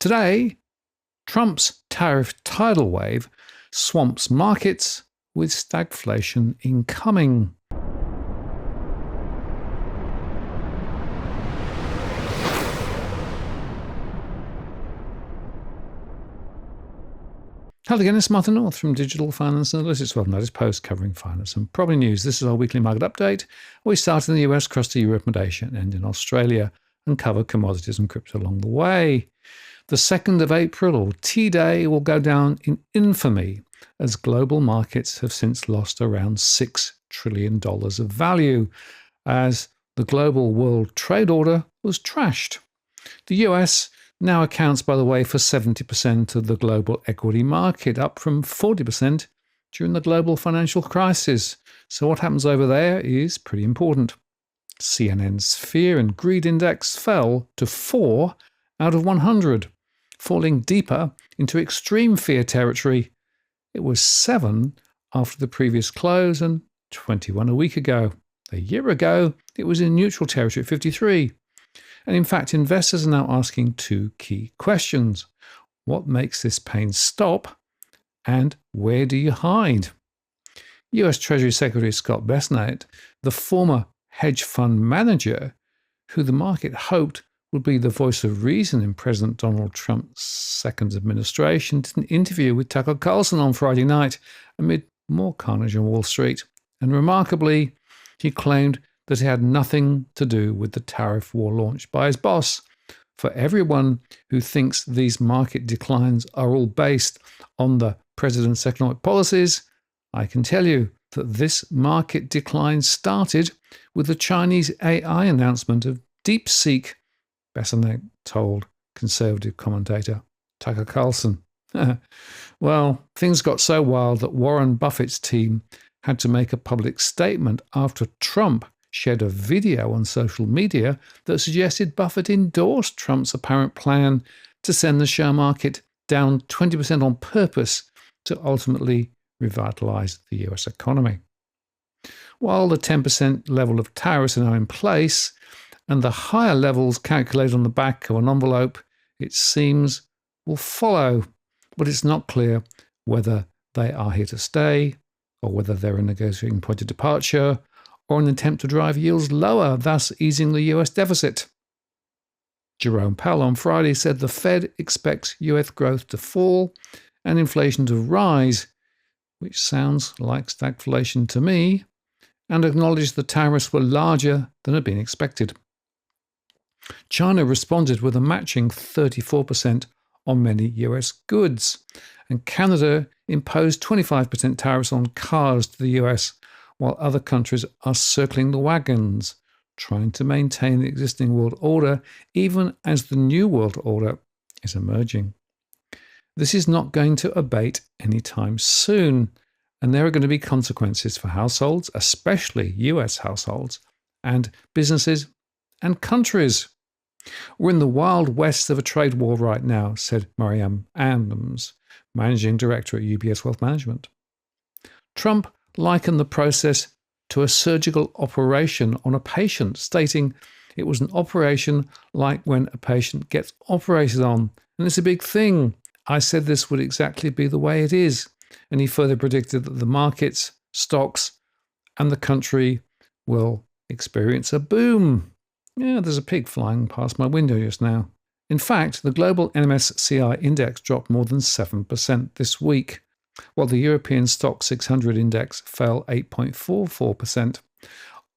Today, Trump's tariff tidal wave swamps markets with stagflation incoming. Hello again, it's Martin North from Digital Finance Analytics. Well, notice post covering finance and property news. This is our weekly market update. We start in the US, cross to Europe and Asia, and end in Australia, and cover commodities and crypto along the way. The 2nd of April, or T-Day, will go down in infamy as global markets have since lost around $6 trillion of value as the global world trade order was trashed. The US now accounts, by the way, for 70% of the global equity market, up from 40% during the global financial crisis. So what happens over there is pretty important. CNN's Fear and Greed Index fell to 4 out of 100, falling deeper into extreme fear territory. It was 7 after the previous close and 21 a week ago. A year ago, it was in neutral territory at 53. And in fact, investors are now asking 2 key questions. What makes this pain stop? And where do you hide? US Treasury Secretary Scott Bessent, the former hedge fund manager, who the market hoped would be the voice of reason in President Donald Trump's second administration, did an interview with Tucker Carlson on Friday night amid more carnage on Wall Street. And remarkably, he claimed that it had nothing to do with the tariff war launched by his boss. For everyone who thinks these market declines are all based on the president's economic policies, I can tell you that this market decline started with the Chinese AI announcement of DeepSeek, Bessent told conservative commentator Tucker Carlson. Well, things got so wild that Warren Buffett's team had to make a public statement after Trump shared a video on social media that suggested Buffett endorsed Trump's apparent plan to send the share market down 20% on purpose to ultimately revitalize the US economy. While the 10% level of tariffs are now in place and the higher levels calculated on the back of an envelope, it seems, will follow, but it's not clear whether they are here to stay or whether they're a negotiating point of departure or an attempt to drive yields lower, thus easing the US deficit. Jerome Powell on Friday said the Fed expects US growth to fall and inflation to rise, which sounds like stagflation to me, and acknowledged the tariffs were larger than had been expected. China responded with a matching 34% on many US goods, and Canada imposed 25% tariffs on cars to the US, while other countries are circling the wagons, trying to maintain the existing world order, even as the new world order is emerging. This is not going to abate anytime soon, and there are going to be consequences for households, especially US households, and businesses and countries. We're in the wild west of a trade war right now, said Marianne Adams, managing director at UBS Wealth Management. Trump likened the process to a surgical operation on a patient, stating it was an operation like when a patient gets operated on. And it's a big thing. I said this would exactly be the way it is. And he further predicted that the markets, stocks, and the country will experience a boom. Yeah, there's a pig flying past my window just now. In fact, the global MSCI index dropped more than 7% this week, while the European Stock 600 index fell 8.44%.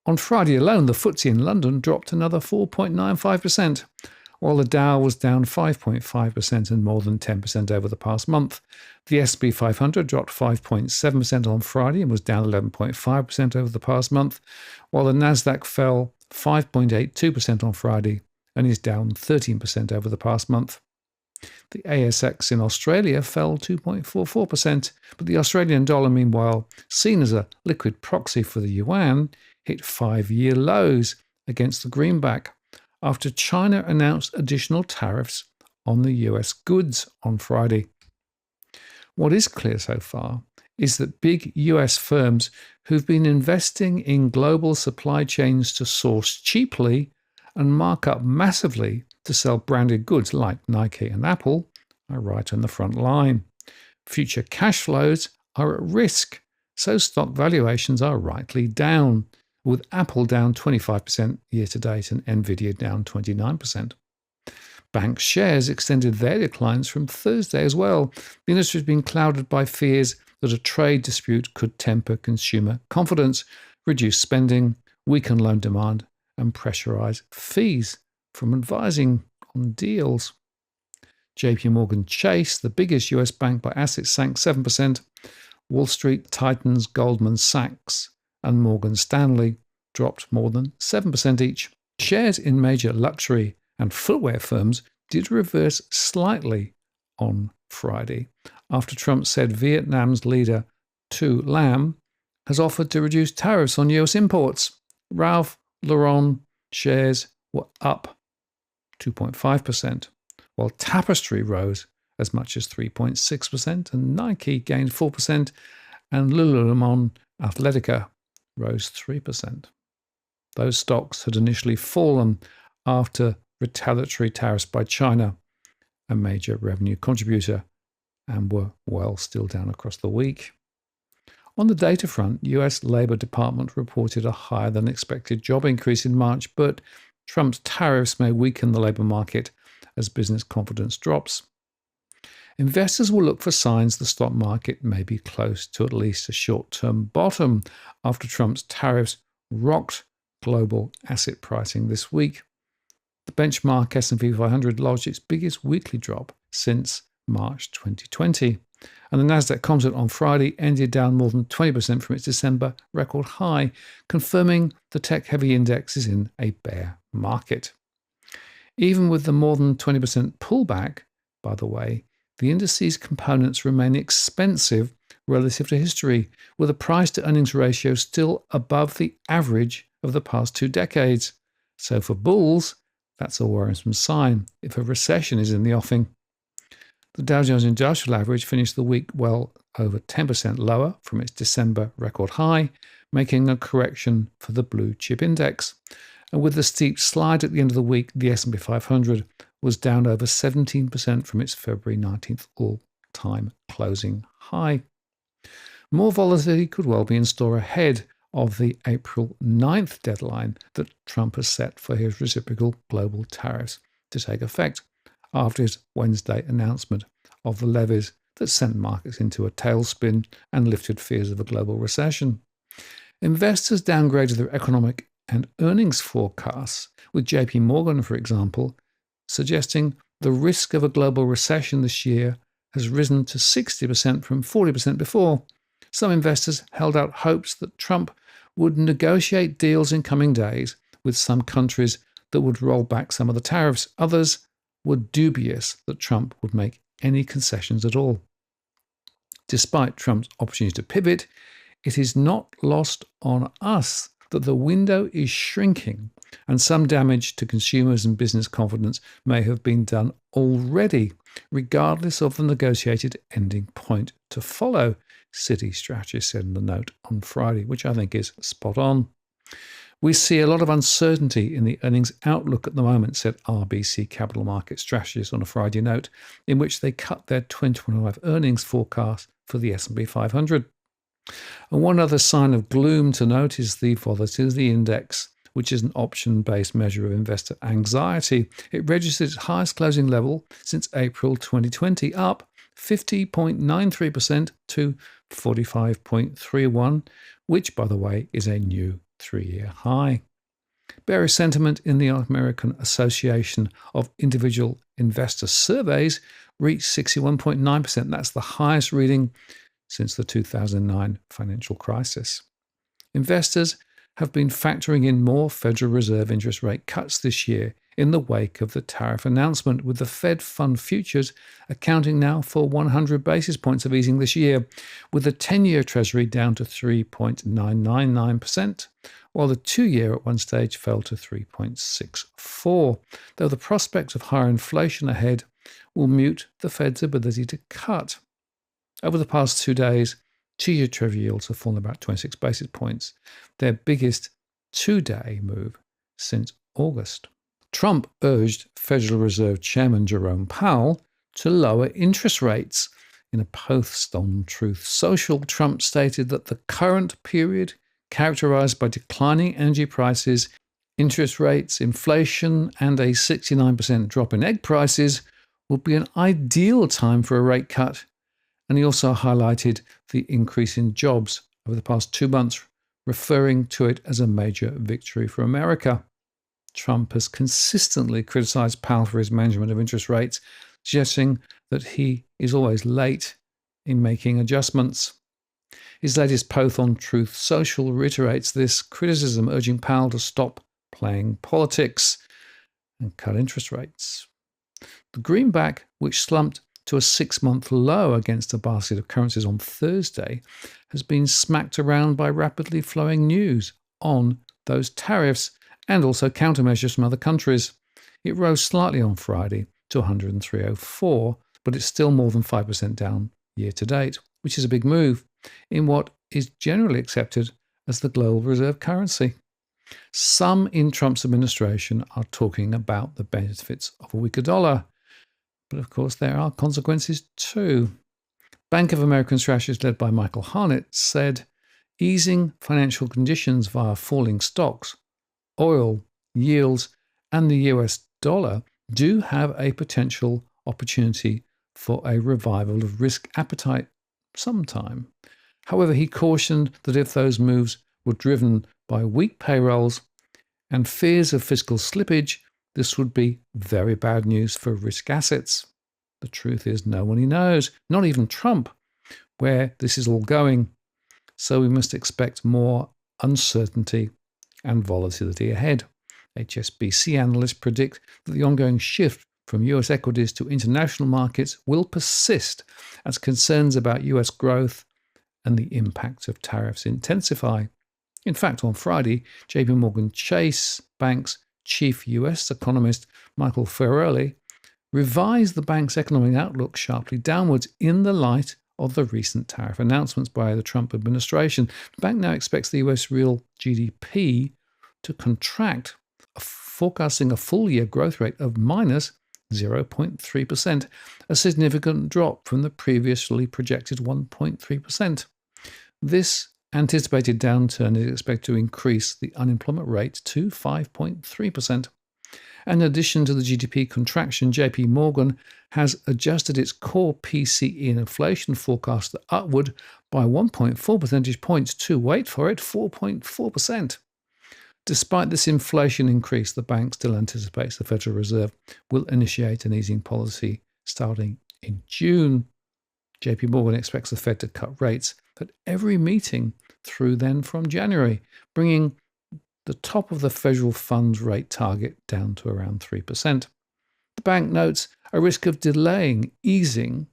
On Friday alone, the FTSE in London dropped another 4.95%, while the Dow was down 5.5% and more than 10% over the past month. The S&P 500 dropped 5.7% on Friday and was down 11.5% over the past month, while the Nasdaq fell 5.82% on Friday and is down 13% over the past month. The ASX in Australia fell 2.44%, but the Australian dollar, meanwhile, seen as a liquid proxy for the yuan, hit 5-year lows against the greenback after China announced additional tariffs on the US goods on Friday. What is clear so far is that big US firms who've been investing in global supply chains to source cheaply and mark up massively to sell branded goods like Nike and Apple are right on the front line. Future cash flows are at risk, so stock valuations are rightly down, with Apple down 25% year to date and Nvidia down 29%. Bank shares extended their declines from Thursday as well. The industry has been clouded by fears that a trade dispute could temper consumer confidence, reduce spending, weaken loan demand, and pressurize fees from advising on deals. JP Morgan Chase, the biggest US bank by assets, sank 7%. Wall Street, Titans, Goldman Sachs, and Morgan Stanley dropped more than 7% each. Shares in major luxury and footwear firms did reverse slightly on Friday after Trump said Vietnam's leader Tu Lam has offered to reduce tariffs on US imports. Ralph Lauren shares were up 2.5%, while Tapestry rose as much as 3.6%, and Nike gained 4%, and Lululemon Athletica rose 3%. Those stocks had initially fallen after retaliatory tariffs by China, a major revenue contributor, and were still down across the week. On the data front, US Labor Department reported a higher than expected job increase in March, but Trump's tariffs may weaken the labor market as business confidence drops. Investors will look for signs the stock market may be close to at least a short-term bottom after Trump's tariffs rocked global asset pricing this week. The benchmark S&P 500 lodged its biggest weekly drop since March 2020, and the Nasdaq Composite on Friday ended down more than 20% from its December record high, confirming the tech-heavy index is in a bear market. Even with the more than 20% pullback, by the way, the indices components remain expensive relative to history, with a price-to-earnings ratio still above the average of the past 2 decades. So for bulls, that's a worrisome sign if a recession is in the offing. The Dow Jones Industrial Average finished the week well over 10% lower from its December record high, making a correction for the blue chip index. And with the steep slide at the end of the week, the S&P 500 was down over 17% from its February 19th all-time closing high. More volatility could well be in store ahead of the April 9th deadline that Trump has set for his reciprocal global tariffs to take effect after his Wednesday announcement of the levies that sent markets into a tailspin and lifted fears of a global recession. Investors downgraded their economic and earnings forecasts, with JP Morgan, for example, suggesting the risk of a global recession this year has risen to 60% from 40% before. Some investors held out hopes that Trump would negotiate deals in coming days with some countries that would roll back some of the tariffs. Others were dubious that Trump would make any concessions at all. Despite Trump's opportunity to pivot, it is not lost on us that the window is shrinking and some damage to consumers and business confidence may have been done already, regardless of the negotiated ending point to follow, Citi strategist said in the note on Friday, which I think is spot on. We see a lot of uncertainty in the earnings outlook at the moment, said RBC Capital Market strategist on a Friday note, in which they cut their 2025 earnings forecast for the S&P 500. And one other sign of gloom to note is the volatility index, which is an option-based measure of investor anxiety. It registered its highest closing level since April 2020, up 50.93% to 45.31, which, by the way, is a new 3-year high. Bearish sentiment in the American Association of Individual Investor Surveys reached 61.9%. That's the highest reading since the 2009 financial crisis. Investors have been factoring in more Federal Reserve interest rate cuts this year in the wake of the tariff announcement, with the Fed fund futures accounting now for 100 basis points of easing this year, with the 10-year Treasury down to 3.999%, while the 2-year at one stage fell to 3.64%, though the prospect of higher inflation ahead will mute the Fed's ability to cut. Over the past 2 days, 2-year Treasury yields have fallen about 26 basis points, their biggest 2-day move since August. Trump urged Federal Reserve Chairman Jerome Powell to lower interest rates. In a post on Truth Social, Trump stated that the current period, characterized by declining energy prices, interest rates, inflation, and a 69% drop in egg prices, would be an ideal time for a rate cut. And he also highlighted the increase in jobs over the past 2 months, referring to it as a major victory for America. Trump has consistently criticized Powell for his management of interest rates, suggesting that he is always late in making adjustments. His latest post on Truth Social reiterates this criticism, urging Powell to stop playing politics and cut interest rates. The greenback, which slumped to a 6-month low against a basket of currencies on Thursday, has been smacked around by rapidly flowing news on those tariffs and also countermeasures from other countries. It rose slightly on Friday to 103.04, but it's still more than 5% down year to date, which is a big move in what is generally accepted as the global reserve currency. Some in Trump's administration are talking about the benefits of a weaker dollar, but of course there are consequences too. Bank of American strategist led by Michael Harnett said easing financial conditions via falling stocks, oil, yields, and the US dollar do have a potential opportunity for a revival of risk appetite sometime. However, he cautioned that if those moves were driven by weak payrolls and fears of fiscal slippage, this would be very bad news for risk assets. The truth is, no one knows, not even Trump, where this is all going. So we must expect more uncertainty and volatility ahead. HSBC analysts predict that the ongoing shift from US equities to international markets will persist as concerns about US growth and the impact of tariffs intensify. In fact, on Friday, JP Morgan Chase Bank's chief US economist, Michael Ferrelli, revised the bank's economic outlook sharply downwards in the light of the recent tariff announcements by the Trump administration. The bank now expects the US real GDP to contract, forecasting a full-year growth rate of minus 0.3%, a significant drop from the previously projected 1.3%. This anticipated downturn is expected to increase the unemployment rate to 5.3%. In addition to the GDP contraction, JP Morgan has adjusted its core PCE and inflation forecast upward by 1.4 percentage points to, wait for it, 4.4%. Despite this inflation increase, the bank still anticipates the Federal Reserve will initiate an easing policy starting in June. JP Morgan expects the Fed to cut rates at every meeting through then from January, bringing the top of the federal funds rate target down to around 3%. The bank notes a risk of delaying easing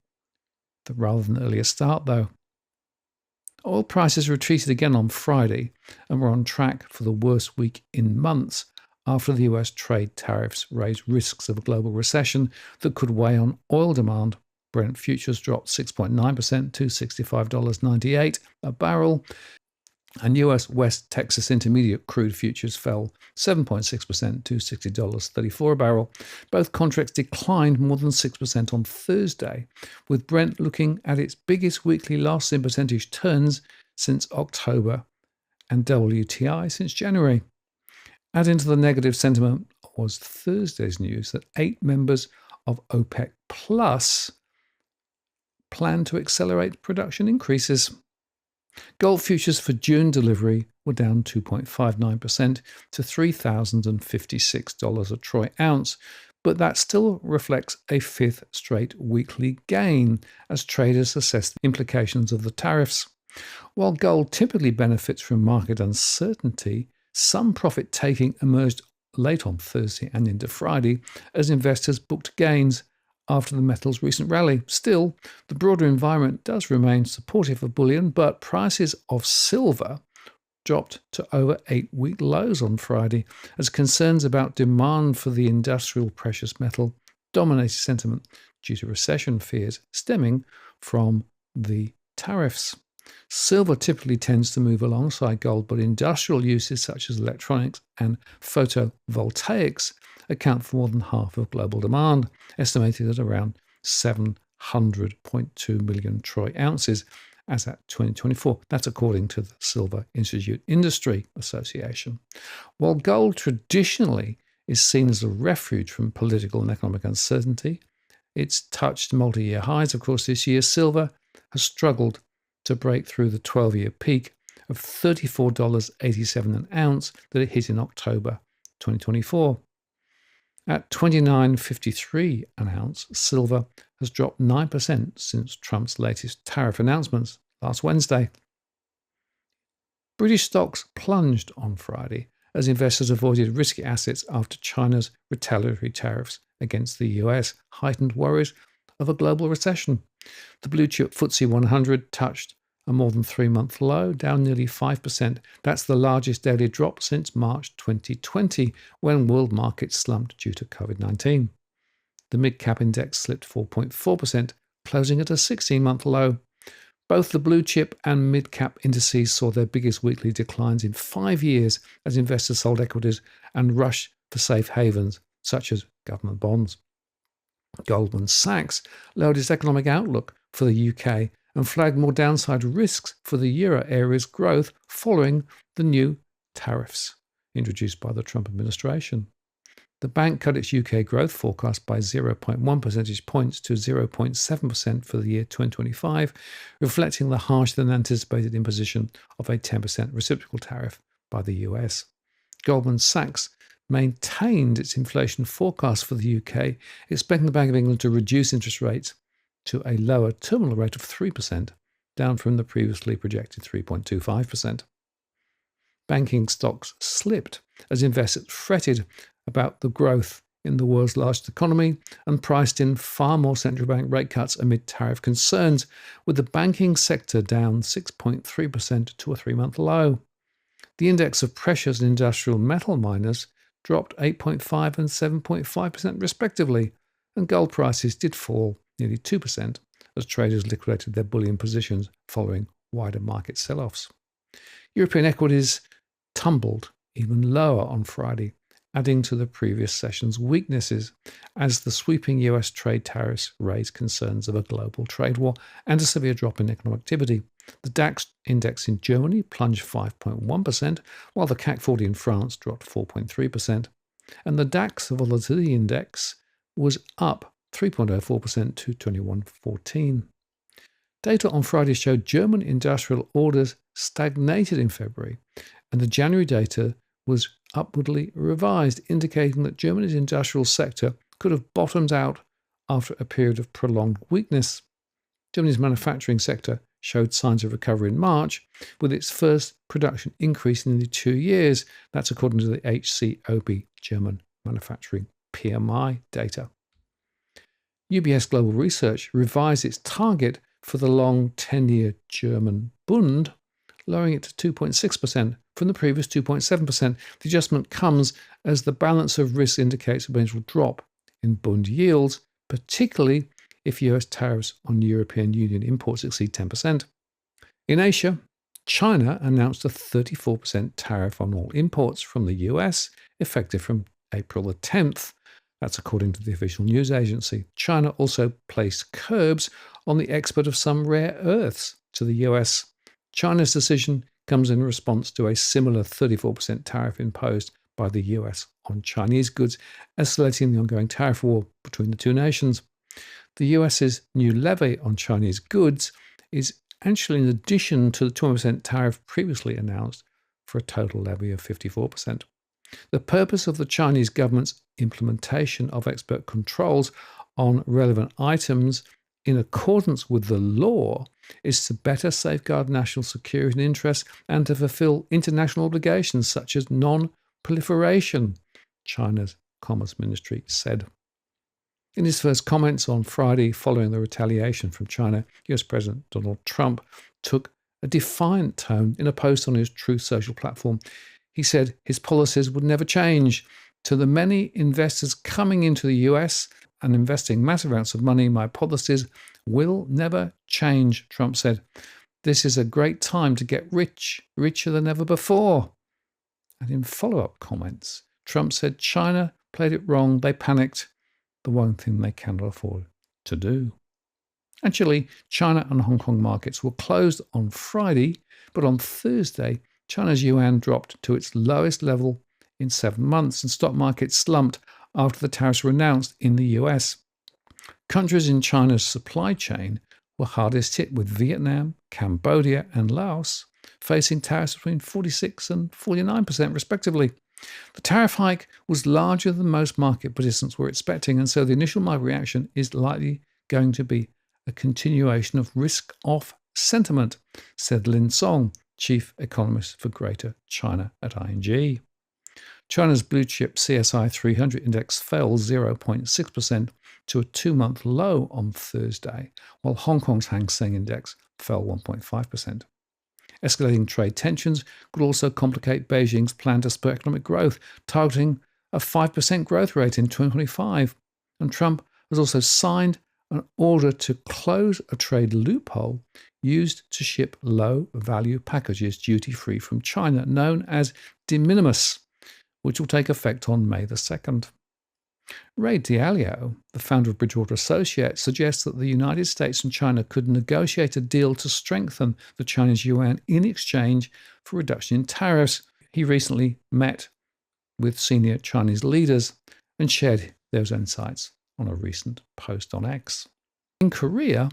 rather than earlier start, though. Oil prices retreated again on Friday and were on track for the worst week in months after the US trade tariffs raised risks of a global recession that could weigh on oil demand. Brent futures dropped 6.9% to $65.98 a barrel, and US West Texas Intermediate crude futures fell 7.6% to $60.34 a barrel. Both contracts declined more than 6% on Thursday, with Brent looking at its biggest weekly loss in percentage terms since October and WTI since January. Adding to the negative sentiment was Thursday's news that 8 members of OPEC Plus plan to accelerate production increases. Gold futures for June delivery were down 2.59% to $3,056 a troy ounce, but that still reflects a 5th straight weekly gain as traders assess the implications of the tariffs. While gold typically benefits from market uncertainty, some profit-taking emerged late on Thursday and into Friday as investors booked gains after the metal's recent rally. Still, the broader environment does remain supportive of bullion, but prices of silver dropped to over 8-week lows on Friday as concerns about demand for the industrial precious metal dominated sentiment due to recession fears stemming from the tariffs. Silver typically tends to move alongside gold, but industrial uses such as electronics and photovoltaics account for more than half of global demand, estimated at around 700.2 million troy ounces as at 2024. That's according to the Silver Institute Industry Association. While gold traditionally is seen as a refuge from political and economic uncertainty, it's touched multi-year highs. Of course, this year, silver has struggled to break through the 12-year peak of $34.87 an ounce that it hit in October 2024. At $29.53 an ounce, silver has dropped 9% since Trump's latest tariff announcements last Wednesday. British stocks plunged on Friday as investors avoided risky assets after China's retaliatory tariffs against the US heightened worries of a global recession. The blue chip FTSE 100 touched a more than 3-month low, down nearly 5%. That's the largest daily drop since March 2020, when world markets slumped due to COVID-19. The mid-cap index slipped 4.4%, closing at a 16-month low. Both the blue chip and mid-cap indices saw their biggest weekly declines in 5 years as investors sold equities and rushed for safe havens, such as government bonds. Goldman Sachs lowered its economic outlook for the UK and flagged more downside risks for the euro area's growth following the new tariffs introduced by the Trump administration. The bank cut its UK growth forecast by 0.1 percentage points to 0.7% for the year 2025, reflecting the harsher than anticipated imposition of a 10% reciprocal tariff by the US. Goldman Sachs maintained its inflation forecast for the UK, expecting the Bank of England to reduce interest rates to a lower terminal rate of 3%, down from the previously projected 3.25%. Banking stocks slipped as investors fretted about the growth in the world's largest economy and priced in far more central bank rate cuts amid tariff concerns, with the banking sector down 6.3% to a 3-month low. The index of precious and industrial metal miners dropped 8.5% and 7.5% respectively, and gold prices did fall nearly 2% as traders liquidated their bullion positions following wider market sell-offs. European equities tumbled even lower on Friday, adding to the previous session's weaknesses as the sweeping US trade tariffs raised concerns of a global trade war and a severe drop in economic activity. The DAX index in Germany plunged 5.1%, while the CAC 40 in France dropped 4.3%. And the DAX Volatility Index was up 3.04% to 2114. Data on Friday showed German industrial orders stagnated in February, and the January data was upwardly revised, indicating that Germany's industrial sector could have bottomed out after a period of prolonged weakness. Germany's manufacturing sector showed signs of recovery in March, with its first production increase in nearly 2 years. That's according to the HCOB German manufacturing PMI data. UBS Global Research revised its target for the long 10-year German Bund, lowering it to 2.6% from the previous 2.7%. The adjustment comes as the balance of risk indicates a potential drop in Bund yields, particularly if US tariffs on European Union imports exceed 10%. In Asia, China announced a 34% tariff on all imports from the US, effective from April the 10th. That's according to the official news agency. China also placed curbs on the export of some rare earths to the US. China's decision comes in response to a similar 34% tariff imposed by the US on Chinese goods, escalating the ongoing tariff war between the two nations. The US's new levy on Chinese goods is actually in addition to the 20% tariff previously announced, for a total levy of 54%. The purpose of the Chinese government's implementation of export controls on relevant items in accordance with the law is to better safeguard national security and interests and to fulfill international obligations such as non-proliferation, China's Commerce Ministry said. In his first comments on Friday following the retaliation from China, US President Donald Trump took a defiant tone in a post on his Truth Social platform. He said his policies would never change. To the many investors coming into the US and investing massive amounts of money, my policies will never change, Trump said. This is a great time to get rich, richer than ever before. And in follow-up comments, Trump said China played it wrong. They panicked. The one thing they cannot afford to do. Actually, China and Hong Kong markets were closed on Friday, but on Thursday, China's yuan dropped to its lowest level in 7 months, and stock markets slumped after the tariffs were announced in the US. Countries in China's supply chain were hardest hit, with Vietnam, Cambodia, and Laos facing tariffs between 46 and 49% respectively. The tariff hike was larger than most market participants were expecting, and so the initial market reaction is likely going to be a continuation of risk-off sentiment, said Lin Song, chief economist for Greater China at ING. China's blue chip CSI 300 index fell 0.6% to a 2-month low on Thursday, while Hong Kong's Hang Seng index fell 1.5%. Escalating trade tensions could also complicate Beijing's plan to spur economic growth, targeting a 5% growth rate in 2025. And Trump has also signed an order to close a trade loophole used to ship low-value packages duty-free from China, known as de minimis, which will take effect on May the 2nd. Ray Dalio, the founder of Bridgewater Associates, suggests that the United States and China could negotiate a deal to strengthen the Chinese yuan in exchange for a reduction in tariffs. He recently met with senior Chinese leaders and shared those insights on a recent post on X. In Korea,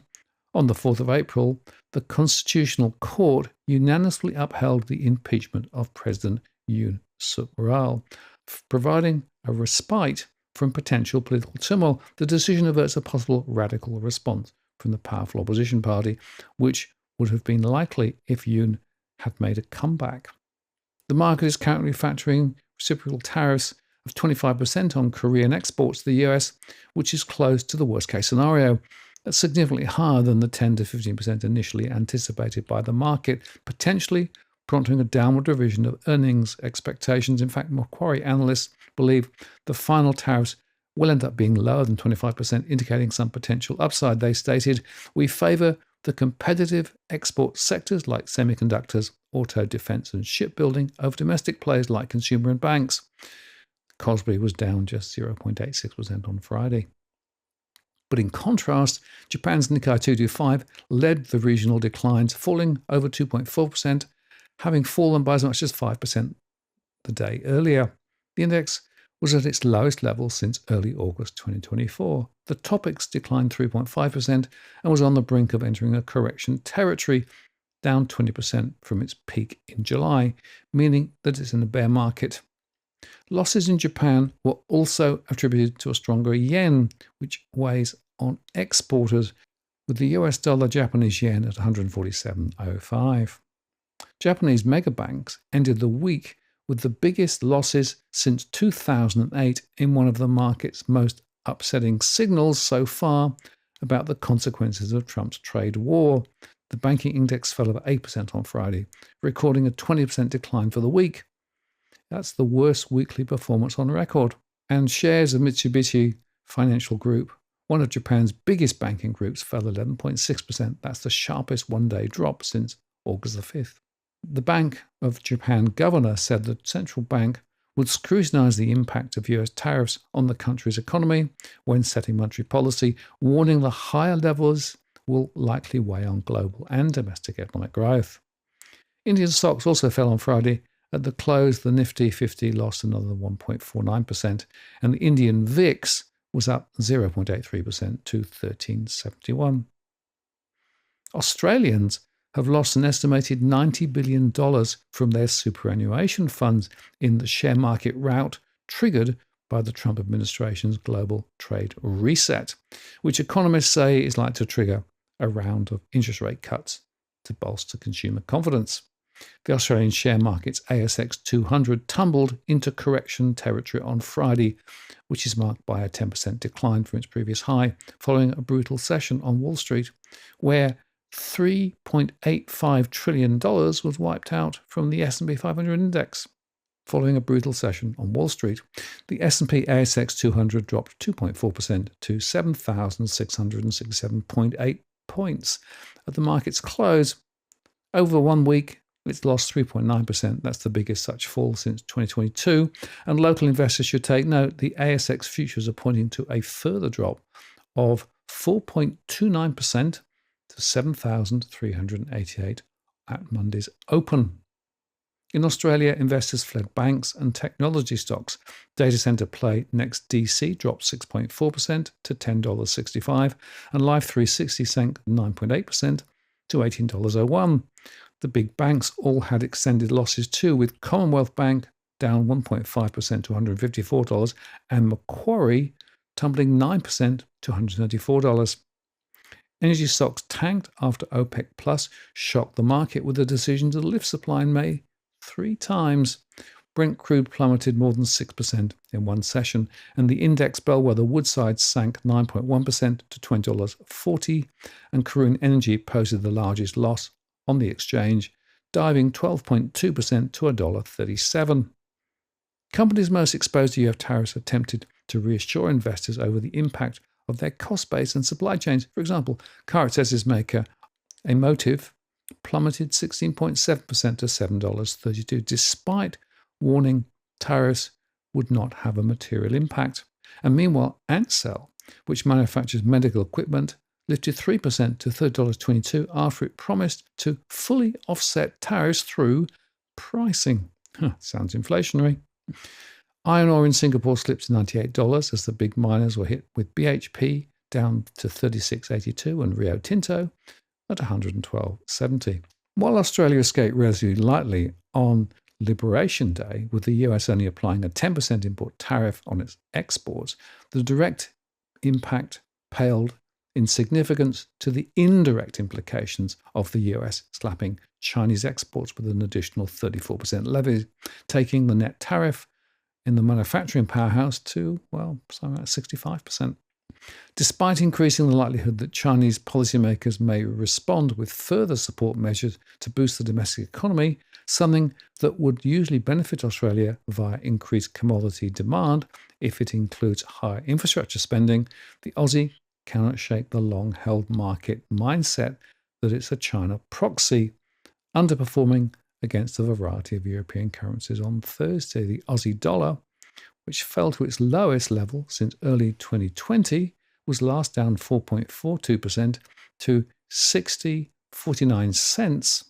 on the 4th of April, the Constitutional Court unanimously upheld the impeachment of President Yoon Suk-yeol, providing a respite from potential political turmoil. The decision averts a possible radical response from the powerful opposition party, which would have been likely if Yoon had made a comeback. The market is currently factoring reciprocal tariffs of 25% on Korean exports to the US, which is close to the worst-case scenario. That's significantly higher than the 10 to 15% initially anticipated by the market, potentially prompting a downward revision of earnings expectations. In fact, Macquarie analysts believe the final tariffs will end up being lower than 25%, indicating some potential upside. They stated, "We favour the competitive export sectors like semiconductors, auto, defence and shipbuilding over domestic players like consumer and banks." Cosby was down just 0.86% on Friday. But in contrast, Japan's Nikkei 225 led the regional declines, falling over 2.4%, having fallen by as much as 5% the day earlier. The index was at its lowest level since early August 2024. The Topix declined 3.5% and was on the brink of entering a correction territory, down 20% from its peak in July, meaning that it's in a bear market. Losses in Japan were also attributed to a stronger yen, which weighs on exporters, with the US dollar Japanese yen at 147.05. Japanese megabanks ended the week with the biggest losses since 2008 in one of the market's most upsetting signals so far about the consequences of Trump's trade war. The banking index fell over 8% on Friday, recording a 20% decline for the week. That's the worst weekly performance on record. And shares of Mitsubishi Financial Group, one of Japan's biggest banking groups, fell 11.6%. That's the sharpest one-day drop since August the 5th. The Bank of Japan governor said the central bank would scrutinize the impact of US tariffs on the country's economy when setting monetary policy, warning the higher levels will likely weigh on global and domestic economic growth. Indian stocks also fell on Friday. At the close, the Nifty 50 lost another 1.49%, and the Indian VIX was up 0.83% to 1371. Australians have lost an estimated $90 billion from their superannuation funds in the share market rout triggered by the Trump administration's global trade reset, which economists say is likely to trigger a round of interest rate cuts to bolster consumer confidence. The Australian share market's ASX 200 tumbled into correction territory on Friday, which is marked by a 10% decline from its previous high, following a brutal session on Wall Street, where $3.85 trillion was wiped out from the S&P 500 index. Following a brutal session on Wall Street, the S&P ASX 200 dropped 2.4% to 7,667.8 points at the market's close. Over 1 week, It's lost 3.9%. That's the biggest such fall since 2022. And local investors should take note. The ASX futures are pointing to a further drop of 4.29% to 7,388 at Monday's open. In Australia, investors fled banks and technology stocks. Data center play NextDC dropped 6.4% to $10.65, and Life360 sank 9.8% to $18.01. The big banks all had extended losses too, with Commonwealth Bank down 1.5% to $154 and Macquarie tumbling 9% to $134. Energy stocks tanked after OPEC Plus shocked the market with a decision to lift supply in May 3 times. Brent crude plummeted more than 6% in one session, and the index bellwether Woodside sank 9.1% to $20.40, and Korean Energy posted the largest loss on the exchange, diving 12.2% to $1.37. Companies most exposed to US tariffs attempted to reassure investors over the impact of their cost base and supply chains. For example, car accessories maker Emotive plummeted 16.7% to $7.32, despite warning tariffs would not have a material impact. And meanwhile, Ansell, which manufactures medical equipment, lifted 3% to $30.22 after it promised to fully offset tariffs through pricing. Sounds inflationary. Iron ore in Singapore slipped to $98 as the big miners were hit, with BHP down to $36.82 and Rio Tinto at $112.70. While Australia escaped relatively lightly on Liberation Day, with the US only applying a 10% import tariff on its exports, the direct impact paled in significance to the indirect implications of the US slapping Chinese exports with an additional 34% levy, taking the net tariff in the manufacturing powerhouse to, well, something like 65%. Despite increasing the likelihood that Chinese policymakers may respond with further support measures to boost the domestic economy, something that would usually benefit Australia via increased commodity demand if it includes higher infrastructure spending, the Aussie cannot shake the long-held market mindset that it's a China proxy, underperforming against a variety of European currencies on Thursday. The Aussie dollar, which fell to its lowest level since early 2020, was last down 4.42% to 60.49 cents.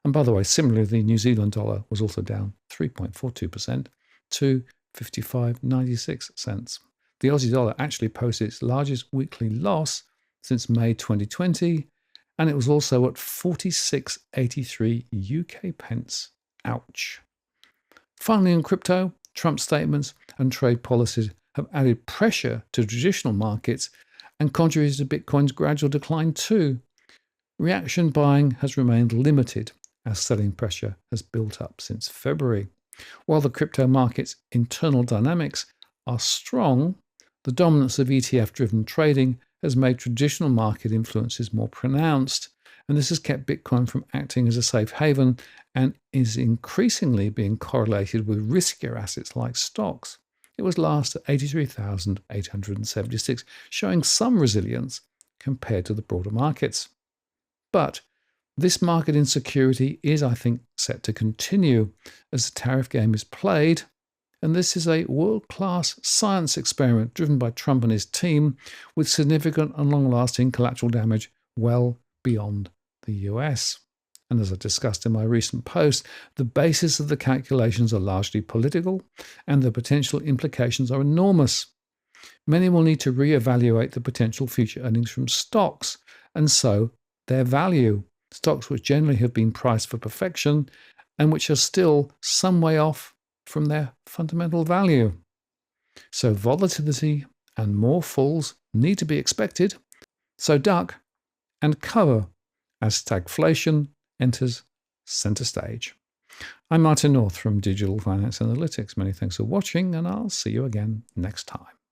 And by the way, similarly, the New Zealand dollar was also down 3.42% to 55.96 cents. The Aussie dollar actually posted its largest weekly loss since May 2020, and it was also at 46.83 UK pence. Ouch. Finally, in crypto, Trump's statements and trade policies have added pressure to traditional markets and contributed to Bitcoin's gradual decline too. Reaction buying has remained limited as selling pressure has built up since February. While the crypto market's internal dynamics are strong, the dominance of ETF-driven trading has made traditional market influences more pronounced, and this has kept Bitcoin from acting as a safe haven and is increasingly being correlated with riskier assets like stocks. It was last at 83,876, showing some resilience compared to the broader markets. But this market insecurity is, I think, set to continue as the tariff game is played, and this is a world-class science experiment driven by Trump and his team with significant and long-lasting collateral damage well beyond the US. And as I discussed in my recent post, the basis of the calculations are largely political and the potential implications are enormous. Many will need to reevaluate the potential future earnings from stocks and so their value. Stocks which generally have been priced for perfection and which are still some way off from their fundamental value. So volatility and more falls need to be expected. So duck and cover as stagflation enters center stage. I'm Martin North from Digital Finance Analytics. Many thanks for watching, and I'll see you again next time.